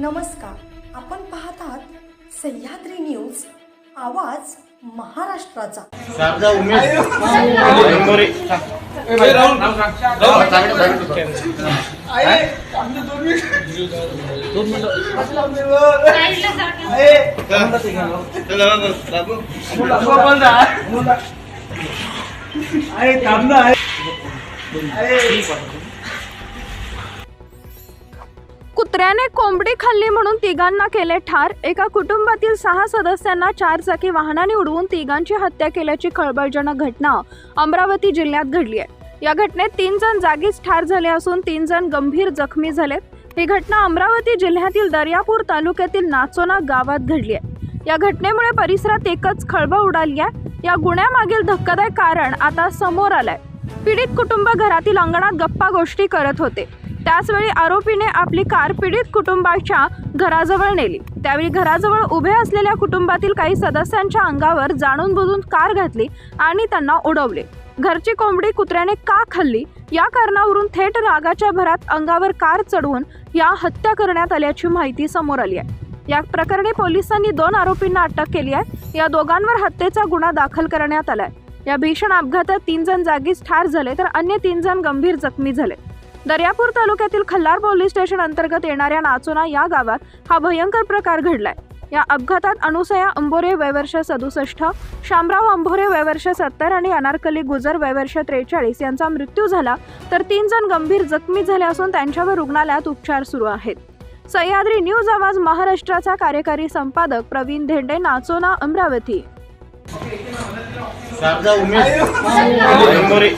नमस्कार, आपण पाहत आहात सह्याद्री न्यूज, आवाज महाराष्ट्राचा। शारदा उमेश मोरे कुत्र्याने कोंबडी खाल्ली म्हणून तिघांना केले ठार। एका कुटुंबातील 6 सदस्यांना 4 चाकी वाहनाने उडवून तिघांची हत्या केल्याची खळबळजनक घटना अमरावती जिल्ह्यात घडली आहे। या घटनेत 3 जण जागीच ठार झाले असून 3 जण गंभीर जखमी झालेत। ही घटना अमरावती जिल्ह्यातील दर्यापूर तालुक्यातील नाचोना गावात घडली आहे। या घटनेमुळे परिसरात एकच खळबळ उडाली आहे। या गुन्ह्यामागील धक्कादायक कारण आता समोर आलंय। पीडित कुटुंब घरातील अंगणात गप्पा गोष्टी करत होते। त्याचवेळी आरोपीने आपली कार पीडित कुटुंबाच्या घराजवळ नेली। त्यावेळी घराजवळ उभे असलेल्या कुटुंबातील काही सदस्यांच्या अंगावर जाणून बुजून कार घातली आणि त्यांना उडवले। घरची कोंबडी कुत्र्याने का खाल्ली या कारणावरून थेट रागाच्या भरात अंगावर कार चढवून या हत्या करण्यात आल्याची माहिती समोर आली आहे। या प्रकरणी पोलिसांनी 2 आरोपींना अटक केली आहे। या दोघांवर हत्येचा गुन्हा दाखल करण्यात आलाय। या भीषण अपघातात 3 जण जागीच ठार झाले तर अन्य 3 जण गंभीर जखमी झाले। दर्यापूर तालुक्यातील खल्लार पोलीस स्टेशन अंतर्गत येणाऱ्या नाचोना या गावात हा भयंकर प्रकार घडलाय। या अपघातात अनुसया अंभोरे वय वर्ष 67, शामराव अंभोरे वय वर्ष 70 आणि अनारकली गुजर वय वर्ष 43 यांचा मृत्यू झाला तर 3 जण गंभीर जखमी झाले असून त्यांच्यावर रुग्णालयात उपचार सुरू आहेत। सह्याद्री न्यूज आवाज महाराष्ट्राचा कार्यकारी संपादक प्रवीण धेंडे, नाचोना, अमरावती। शारदा उमेश मोरे